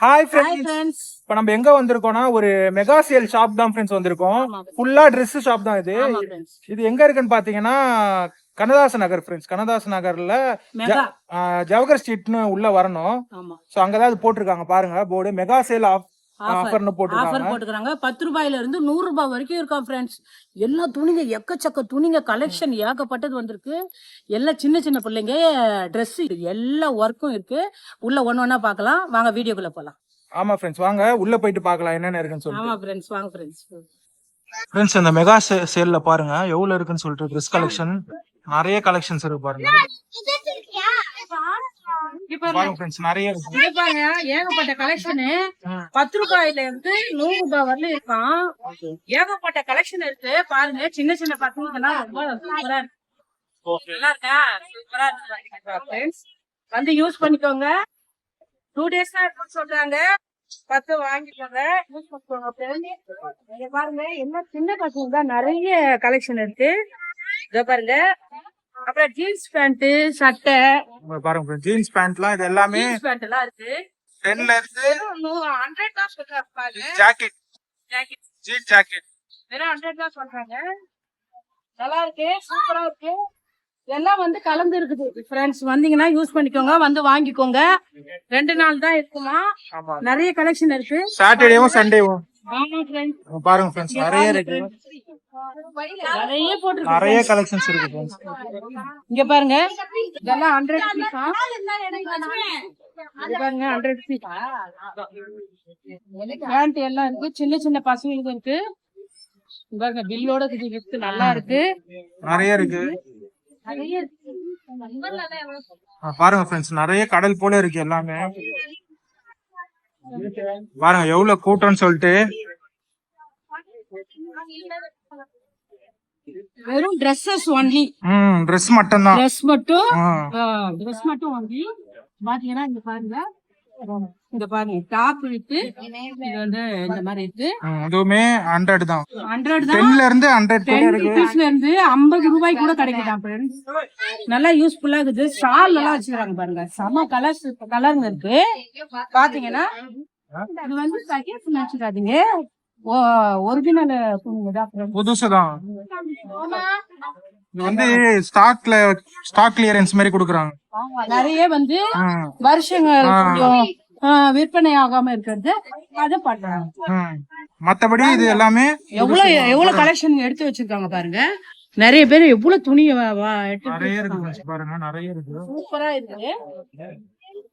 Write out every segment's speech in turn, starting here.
Hi friends, இப்போ நம்ம எங்க வந்திருக்கோம்னா ஒரு மெகா சேல் ஷாப் தான் ஃப்ரெண்ட்ஸ் வந்திருக்கோம். ஃபுல்லா Dress ஷாப் தான் இது. இது எங்க இருக்குன்னு பாத்தீங்கன்னா கண்ணதாசன் நகர் ஃப்ரெண்ட்ஸ். கண்ணதாசன் நகர்ல ஜவஹர் ஸ்ட்ரீட்னு உள்ள வரணும். சோ அங்கதான் அது போட்டிருக்காங்க பாருங்க போர்டு. மெகா சேல் ஆஃபர் போட்டுருக்காங்க. 10 ரூபாயில இருந்து 100 ரூபாய் வரைக்கும் இருக்கும் ஃப்ரெண்ட்ஸ். எல்லா துணிங்க எக்கச்சக்க துணிங்க கலெக்ஷன் ஏகப்பட்டது வந்திருக்கு. எல்லாம் சின்ன சின்ன பிள்ளைங்க ட்ரெஸ் எல்லா ஒர்க்கும் இருக்கு. உள்ள ஒண்ணா பார்க்கலாம். வாங்க வீடியோக்குள்ள போலாம். ஆமா ஃப்ரெண்ட்ஸ், வாங்க உள்ள போயிட்டு பார்க்கலாம் என்னென்ன இருக்குன்னு சொல்லிட்டு. ஆமா ஃப்ரெண்ட்ஸ், வாங்க ஃப்ரெண்ட்ஸ். ஃப்ரெண்ட்ஸ், அந்த மெகா சேல்ல பாருங்க எவ்வளவு இருக்குன்னு சொல்லிட்டு ட்ரெஸ் கலெக்ஷன் நிறைய கலெக்ஷன்ஸ் இருக்கு பாருங்க. பாருங்க ஃப்ரெண்ட்ஸ், நிறைய இருக்கு பாருங்க. ஏகப்பட்ட கலெக்ஷன் 10 ரூபாயில இருந்து 100 ரூபாய் வரல இருக்கான். ஏகப்பட்ட கலெக்ஷன் இருக்கு பாருங்க. சின்ன சின்ன பசங்களுக்கெல்லாம் ரொம்ப சூப்பரா இருக்கு. நல்லா இருக்கா? சூப்பரா இருக்கு ஃப்ரெண்ட்ஸ். வந்து யூஸ் பண்ணிக்கோங்க. 2 days தான் இருக்குன்னு சொல்றாங்க. 10 வாங்கிக்கோங்க, யூஸ் பண்ணிக்கோங்க. பாருங்க என்ன சின்ன பசங்க தான் நிறைய கலெக்ஷன் இருக்கு. இத பாருங்க. அப்புறம் ஜீன்ஸ் பேண்ட், சட்டை பாருங்க. ஜீன்ஸ் பேண்ட்லாம் இது எல்லாமே ஜீன்ஸ் பேண்ட் எல்லாம் இருக்கு. 10ல இருந்து 100 தான் சொல்றாங்க பாருங்க. ஜாக்கெட் ஜீன் ஜாக்கெட் வெறும் 100 தான் சொல்றாங்க. நல்லா இருக்கு, சூப்பரா இருக்கு. எல்லாம் வந்து கலந்து இருக்குது ஃப்ரெண்ட்ஸ். வந்தீங்கன்னா யூஸ் பண்ணிக்கோங்க, வந்து வாங்கிக்கோங்க. 2 நாள் தான் இருக்குமா. நிறைய கலெக்ஷன் இருக்கு. சாட்டர்டேவும் சண்டேவும். ஆமா ஃப்ரெண்ட்ஸ், பாருங்க ஃப்ரெண்ட்ஸ், நிறைய இருக்கு. நிறைய போட்டுருக்கு. நிறைய கலெக்ஷன்ஸ் இருக்கு ஃப்ரெண்ட்ஸ். இங்க பாருங்க. இதெல்லாம் 100 பீஸ். இங்க பாருங்க 100 பீஸ். பேண்ட் எல்லாம் இருக்கு. சின்ன சின்ன பசங்களுக்கு இருக்கு. பாருங்க பில்லோட கிஃப்ட் நல்லா இருக்கு. நிறைய இருக்கு. பாருங்க ஃப்ரெண்ட்ஸ், நிறைய கடல் போல இருக்கு எல்லாமே. பாருங்க எவ்வளவு கூட்டம்னு சொல்லிட்டு. வெறும் Dresses ஒன்லி. Dress மட்டும் தான். Dress மட்டும் ஒன்லி. பாத்தீங்கன்னா இங்க பாருங்க. இங்க பாருங்க டாப் இருக்கு. இது வந்து இந்த மாதிரி இருக்கு. அதுவுமே 100 தான். 100 தான். 10ல இருந்து 100 கூட இருக்கு. 10 இருந்து 50 ரூபாய் கூட கிடைக்குதா ஃப்ரெண்ட்ஸ். நல்லா யூஸ்ஃபுல்லா இருக்குது. ஷால் எல்லாம் வச்சிருக்காங்க பாருங்க. செம கலர்ங்க இருக்கு. பாத்தீங்கன்னா இது வந்து செகண்ட் நினைச்சுக்காதீங்க, ஒரிஜினல் புதுசுதான். இது வந்து ஸ்டாக் கிளியரன்ஸ் மாதிரி கொடுக்குறாங்க. நிறைய வந்து வருஷங்கள் விற்பனை ஆகாம இருக்கிறது அத பண்றாங்க. மத்தபடி இது எல்லாமே எவ்வளவு கலெக்ஷன் எடுத்து வச்சிருக்காங்க பாருங்க. நிறைய பேர் எவ்வளவு துணியை பாருங்க. நிறைய இருக்கு. சூப்பரா இருக்கு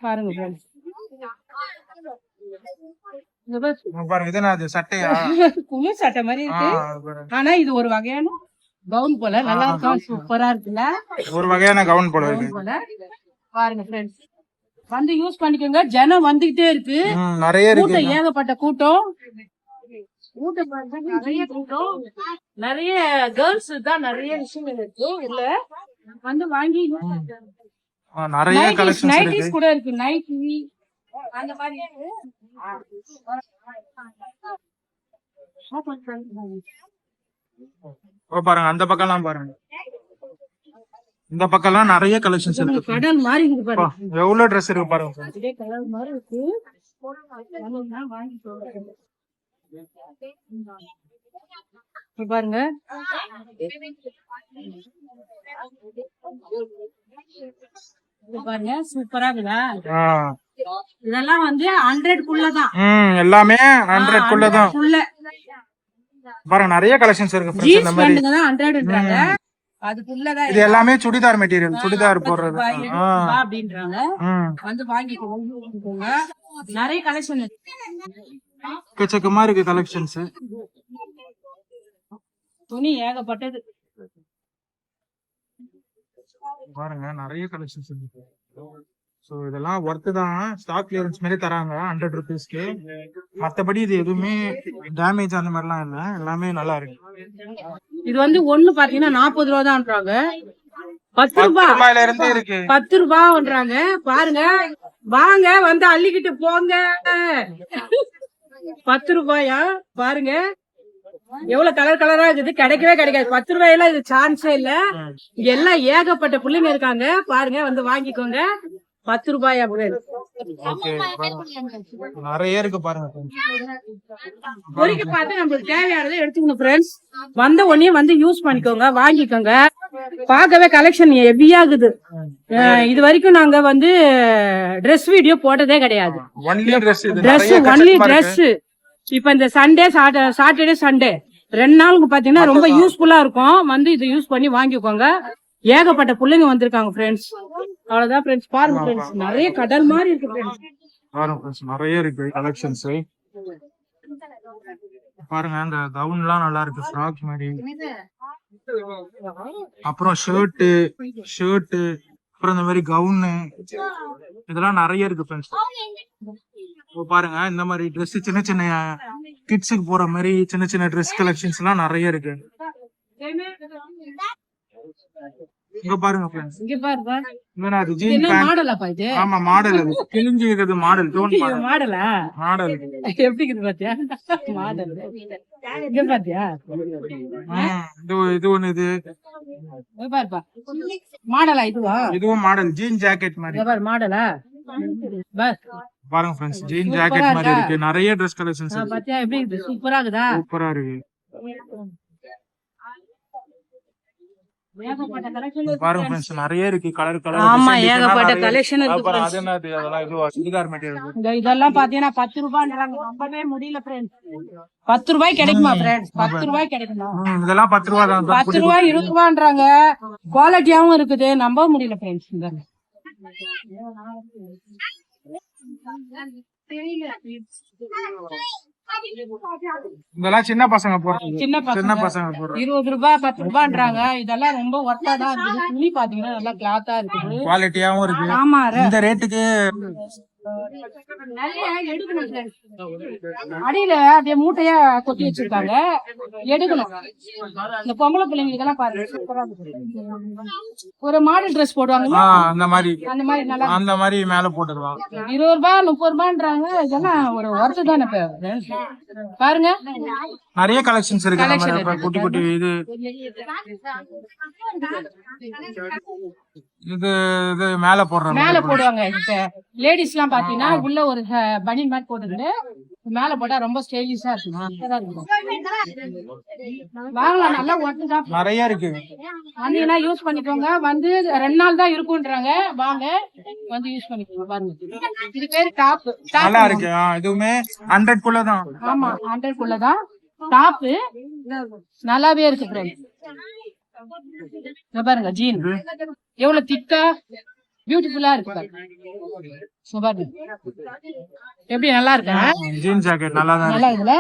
பாருங்க. பாருங்க, இது என்ன சட்டையா? குளிர் சட்டை மாதிரி இருக்கு. ஆனா இது ஒரு வகையான கவுன் போல. நல்லா இருக்கா? சூப்பரா இருக்குல்ல? ஒரு வகையான கவுன் போல இருக்கு. பாருங்க ஃப்ரெண்ட்ஸ், வந்து யூஸ் பண்ணிக்கோங்க. ஜனம் வந்துகிட்டே இருக்கு. நிறைய இருக்கு. ஏகப்பட்ட கூட்டம். நிறைய கூட்டம். நிறைய கேர்ள்ஸ் தான். நிறைய விஷயங்கள் இருக்கு. இல்ல வந்து வாங்கி நிறைய கலெக்ஷன்ஸ் இருக்கு. நைட்டிஸ் கூட இருக்கு. நைட்டி அந்த மாதிரி இருக்கு. பாருங்க அந்த பக்கம்லாம் பாருங்க. இந்த பக்கம்லாம் நிறைய கலெக்ஷன்ஸ் இருக்கு. கடல் மாதிரி இருக்கு பாருங்க. எவ்வளவு Dress இருக்கு பாருங்க. இதே கலர் மாதிரி இருக்கு. பாருங்க பாருங்க சூப்பரா இருக்குதா? இதெல்லாம் வந்து 100 குள்ளதான். எல்லாமே 100 குள்ளதான். பாருங்க நிறைய கலெக்ஷன்ஸ் இருக்கு. இந்த மாதிரி 100ன்றாங்க. அதுக்குள்ளதான். இது எல்லாமே சுடிதார் மெட்டீரியல். சுடிதார் போடுறது அப்படின்றாங்க. வந்து வாங்கிக்கோங்க. நிறைய கலெக்ஷன் எக்கச்சக்கமா இருக்கு கலெக்ஷன்ஸ். துணி ஏகப்பட்டது பாருங்க. நிறைய கலெக்ஷன்ஸ் இருக்கு. சோ இதெல்லாம் ஒர்த் தான். ஸ்டாக் கிளியரன்ஸ் மாதிரி தராங்க 100 ரூபீஸ்க்கு. மத்தபடி இது எதுவுமே டேமேஜ் அந்த மாதிரிலாம் இல்ல. எல்லாமே நல்லா இருக்கு. இது வந்து ஒண்ணு பாத்தீங்கன்னா 40 ரூபா தான்ன்றாங்க. 10 ரூபாயில இருந்து இருக்கு. 10 ரூபாய்ன்றாங்க. பாருங்க, வாங்க வந்து அள்ளிக்கிட்டு போங்க. 10 ரூபாயா பாருங்க. எவ்வளவு கலர் கலரா இருக்குது. கிடைக்கவே கிடைக்காது. 10 ரூபாயில இது சான்ஸே இல்ல. இங்க எல்லாம் ஏகப்பட்ட பிள்ளைங்க இருக்காங்க பாருங்க. வந்து வாங்கிக்கோங்க. ரூபாயா friends. ஓகே நிறைய இருக்கு பாருங்க friends. பொறிக்க பார்த்து நம்மளுக்கு தேவையானதை எடுத்துக்கணும் ஃப்ரெண்ட்ஸ். வந்த உடனே வந்து யூஸ் பண்ணிக்கோங்க, வாங்கிக்கோங்க. பார்க்கவே கலெக்ஷன் ஹெவியாகுது. இது வரைக்கும் நாங்க வந்து ட்ரெஸ் வீடியோ போட்டதே கிடையாது. ஒன்லி ட்ரெஸ் இது ட்ரெஸ் ஒன்லி ட்ரெஸ். இப்ப இந்த சண்டே சாட்டர்டே சண்டே 2 நாளுக்கு பாத்தீங்கன்னா ரொம்ப யூஸ்ஃபுல்லா இருக்கும். வந்து இதை யூஸ் பண்ணி வாங்கிக்கோங்க. ஏகப்பட்ட பிள்ளைங்க வந்திருக்காங்க ஃப்ரெண்ட்ஸ். அவ்வளவுதான் ஃப்ரெண்ட்ஸ். பாருங்க ஃப்ரெண்ட்ஸ், நிறைய கடல் மாதிரி இருக்கு ஃப்ரெண்ட்ஸ். பாருங்க friends, நிறைய இருக்கு கலெக்ஷன்ஸ். பாருங்க இந்த கவுன்லாம் நல்லா இருக்கு, ஃப்ராக் மாதிரி. அப்புறம் ஷர்ட் அப்புறம் இந்த மாதிரி கவுனு இதெல்லாம் நிறைய இருக்கு ஃப்ரெண்ட்ஸ். பாருங்க இந்த மாதிரி ட்ரெஸ், சின்ன சின்ன கிட்ஸுக்கு போற மாதிரி சின்ன சின்ன ட்ரெஸ் கலெக்ஷன்ஸ் எல்லாம் நிறைய இருக்கு. இங்க பாருங்க ஃப்ரெண்ட்ஸ், இங்க பாருங்க, என்னடா அது ஜீன் என்ன பேண்ட். மாடலா இது? ஆமா மாடல், அது கிழிஞ்சு இருக்குது மாடல், டோன் மாடலா மாடல். எப்படி இருக்குது பாத்தியா மாடல்? இங்க பாத்தியா? இது ஒண்ணு, இது இங்க பாருப்பா, மாடலா இதுவா? இதுவும் மாடல், ஜீன் ஜாக்கெட் மாதிரி. இங்க பாரு மாடலா. பஸ் பாருங்க ஃப்ரெண்ட்ஸ், ஜீன் ஜாக்கெட் மாதிரி இருக்கு, நிறைய ட்ரெஸ் கலெக்ஷன்ஸ் இருக்கு. பாத்தியா எப்படி இருக்குது? சூப்பரா இருக்குதா? சூப்பரா இருக்கு. ஏகப்பட்ட collection இருக்கு பாருங்க ஃப்ரெண்ட்ஸ், நிறைய இருக்கு கலர் கலர். ஆமா, ஏகப்பட்ட கலெக்ஷன் இருக்கு friends. அது என்னது, அதெல்லாம் இது சுடிதார் மெட்டீரியல். இந்த இதெல்லாம் பாத்தீங்கன்னா 10 ரூபாய்ன்றாங்க. நம்பவே முடியல ஃப்ரெண்ட்ஸ். 10 ரூபாய் கிடைக்குமா ஃப்ரெண்ட்ஸ்? 10 ரூபாய் கிடைக்குமா? இதெல்லாம் 10 ரூபாய் தான். 10 ரூபாய் 20 ரூபான்றாங்க. குவாலிட்டியாவும் இருக்குது, நம்ப முடியல ஃப்ரெண்ட்ஸ். இந்த இதெல்லாம் சின்ன பசங்க போறாங்க, சின்ன சின்ன பசங்க பசங்க போறாங்க. 20 ரூபாய் 10 ரூபான்றாங்க. இதெல்லாம் ரொம்ப ஒர்த்தா தான் இருக்குது. துணி பாத்தீங்கன்னா நல்லா கிளாத்தா இருக்குது, குவாலிட்டியாவும் இருக்கு. ஆமா. இந்த ரேட்டுக்கு நிறைய எடுக்கணும் friends. அடியில அப்படியே மூட்டையா கொட்டி வச்சிருக்காங்க, எடுக்கணும். இந்த பொம்பளை பிள்ளைங்களுக்கு எல்லாம் பாருங்க, சூப்பரா இருக்கு. ஒரு மாடல் ட்ரெஸ் போடுவாங்க, அந்த மாதிரி அந்த மாதிரி நல்லா அந்த மாதிரி மேல போட்டுருவாங்க. 20 ரூபாய் 30 ரூபான்றாங்க. இதெல்லாம் ஒரு ஒர்த்து தானே பாருங்க. நிறைய கலெக்ஷன்ஸ் இருக்கு. நம்ம குட்டி குட்டி இது இது இது மேல போடுறாங்க, மேல போடுவாங்க. இப்ப லேடிஸ் எல்லாம் பாத்தீங்கன்னா உள்ள ஒரு பனியன் மாதிரி போட்டுக்கிட்டு மேல போட்டா ரொம்ப ஸ்டைலிஷா இருக்கும். வாங்கலாம், நல்லா ஒர்த்து தான். நிறைய இருக்கு. வந்தீங்கன்னா யூஸ் பண்ணிக்கோங்க. வந்து 2 நாள் தான் இருக்குன்றாங்க. வாங்க வந்து யூஸ் பண்ணிக்கோங்க. பாருங்க, இது பேரு டாப். நல்லா இருக்கு. இதுவுமே 100 குள்ள தான். ஆமா, 100 குள்ளதான் டாப். நல்லாவே இருக்கு ஃப்ரெண்ட்ஸ். பாருங்க ஜீன் எவ்வளவு திக்கா பியூட்டிஃபுல்லா இருக்கு பாருங்க. எப்படி நல்லா இருக்கா? ஜீன் ஜாக்கெட் நல்லா தான் நல்லா இருக்குல்ல?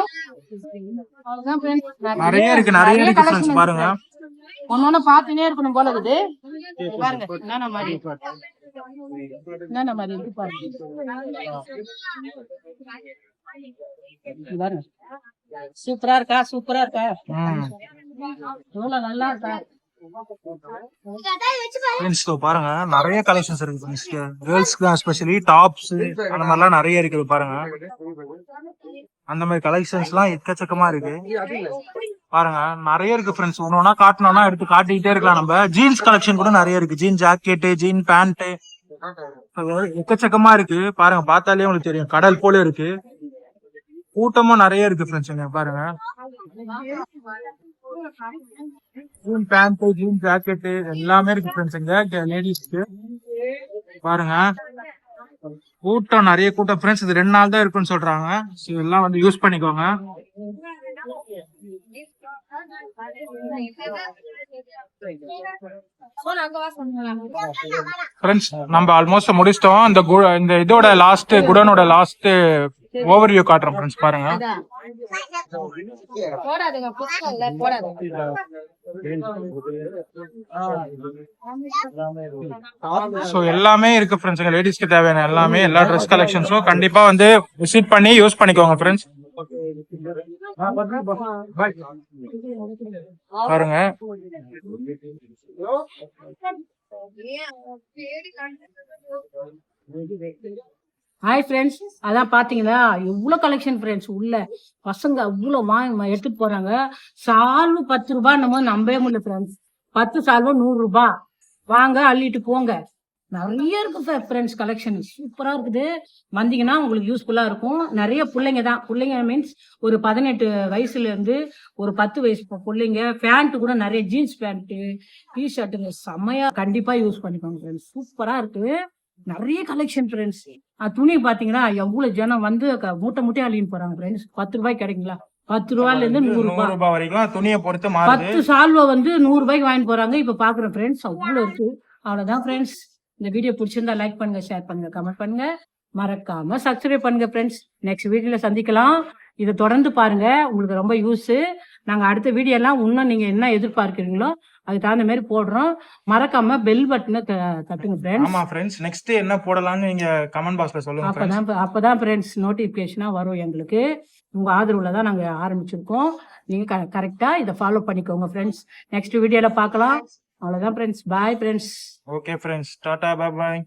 அவ்வளவுதான் friends. நிறைய இருக்கு, நிறைய இருக்கு friends. பாருங்க, ஒன்னொன்னு பாத்துனே இருக்கணும் போல இருக்குது. பாருங்க என்னென்ன மாதிரி இருக்கு பாருங்க. பாருங்க சூப்பரா இருக்கா? சூப்பரா இருக்கா? எவ்வளவு நல்லா இருக்கா? பாருங்க நிறைய கலெக்ஷன்ஸ் இருக்கு. கேர்ள்ஸ்க்கு எஸ்பெஷலி டாப்ஸ் அந்த மாதிரிலாம் நிறைய இருக்குது பாருங்க. அந்த மாதிரி கலெக்ஷன்ஸ் எல்லாம் எக்கச்சக்கமா இருக்கு பாருங்க. நிறைய இருக்கு ஃப்ரெண்ட்ஸ். ஒன்னொன்னா காட்டணும்னா எடுத்து காட்டிக்கிட்டே இருக்கலாம். நம்ம ஜீன்ஸ் கலெக்ஷன் கூட நிறைய இருக்கு. ஜீன் ஜாக்கெட், ஜீன் பேண்ட் எக்கச்சக்கமா இருக்கு பாருங்க. பார்த்தாலே உங்களுக்கு தெரியும், கடல் போல இருக்கு. கூட்டமும் நிறைய இருக்கு ஃப்ரெண்ட்ஸ். இங்க பாருங்க, ஜீன் பேண்ட், ஜீன் ஜாக்கெட் எல்லாமே இருக்கு ஃப்ரெண்ட்ஸ். இங்க லேடிஸ்க்கு பாருங்க கூட்டம், நிறைய கூட்டம் ஃப்ரெண்ட்ஸ். இது 2 நாள் தான் இருக்குன்னு சொல்றாங்க. எல்லாம் வந்து யூஸ் பண்ணிக்கோங்க. ஃப்ரெண்ட்ஸ் நம்ம ஆல்மோஸ்ட் முடிச்சிட்டோம். இந்த இதோட லாஸ்ட் குடனோட லாஸ்ட் ஓவர்வியூ காட்டுறோம் ஃப்ரெண்ட்ஸ். பாருங்க, சோ எல்லாமே இருக்கு ஃப்ரெண்ட்ஸ். லேடிஸ்க்கு தேவையான எல்லாமே, எல்லா ட்ரெஸ் கலெக்ஷன்ஸும் கண்டிப்பா வந்து விசிட் பண்ணி யூஸ் பண்ணிக்கோங்க ஃப்ரெண்ட்ஸ். பாருங்க, ஹாய் ஃப்ரெண்ட்ஸ், அதான் பாத்தீங்களா எவ்வளவு கலெக்ஷன் ஃப்ரெண்ட்ஸ். உள்ள பசங்க அவ்வளவு வாங்கி எடுத்துட்டு போறாங்க. சால்வு 10 ரூபாய் நம்ம நம்பவே முடியல ஃப்ரெண்ட்ஸ். 10 சால்வு 100 ரூபாய். வாங்க அள்ளிட்டு போங்க. நிறைய இருக்கு ஃப்ரெண்ட்ஸ், கலெக்ஷன் சூப்பரா இருக்குது. வந்தீங்கன்னா உங்களுக்கு யூஸ்ஃபுல்லா இருக்கும். நிறைய பிள்ளைங்க மீன்ஸ் ஒரு 18 வயசுல இருந்து ஒரு 10 வயசு பிள்ளைங்க, பேண்ட் கூட நிறைய ஜீன்ஸ் பேண்ட், டிஷர்ட்டுங்க செம்மையா கண்டிப்பா யூஸ் பண்ணிக்கோங்க ஃப்ரெண்ட்ஸ். சூப்பரா இருக்கு, நிறைய கலெக்ஷன் ஃப்ரெண்ட்ஸ். துணி பாத்தீங்கன்னா எவ்வளவு ஜனம் வந்து மூட்டை மூட்டையா அள்ளின்னு போறாங்க ஃப்ரெண்ட்ஸ். 10 ரூபாய்க்கு கிடைக்குங்களா? 10 ரூபாயில இருந்து 100 ரூபாய். 100 ரூபாய் வரைக்கும் துணியை பொறுத்து மாறுது. 10 சால்வை வந்து 100 ரூபாய்க்கு வாங்கிட்டு போறாங்க. இப்ப பாக்குறேன் ஃப்ரெண்ட்ஸ், அவ்வளவு இருக்கு. அவ்வளவுதான் ஃப்ரெண்ட்ஸ். இந்த வீடியோ பிடிச்சிருந்தா லைக் பண்ணுங்க, ஷேர் பண்ணுங்க, கமெண்ட் பண்ணுங்க, மறக்காம சப்ஸ்கிரைப் பண்ணுங்க ஃப்ரெண்ட்ஸ். நெக்ஸ்ட் வீடியோல சந்திக்கலாம். இதை தொடர்ந்து பாருங்க, உங்களுக்கு ரொம்ப யூஸ். நாங்க அடுத்த வீடியோ எல்லாம் இன்னும் நீங்க என்ன எதிர்பார்க்கிறீங்களோ அதுக்கு தகுந்த மாதிரி போடுறோம். மறக்காம பெல் பட்டனை தட்டுங்க ஃப்ரெண்ட்ஸ். ஆமா ஃப்ரெண்ட்ஸ், நெக்ஸ்ட் என்ன போடலாம்னு நீங்க கமெண்ட் பாக்ஸ்ல சொல்லுங்க. அப்பதான் ஃப்ரெண்ட்ஸ் நோட்டிபிகேஷனா வரும் எங்களுக்கு. உங்க ஆதரவுல தான் நாங்க ஆரம்பிச்சிருக்கோம். நீங்க கரெக்டா இதை ஃபாலோ பண்ணிக்கோங்க ஃப்ரெண்ட்ஸ். நெக்ஸ்ட் வீடியோல பார்க்கலாம். அவ்வளவுதான் friends. Bye friends. Okay friends, Tata, bye bye.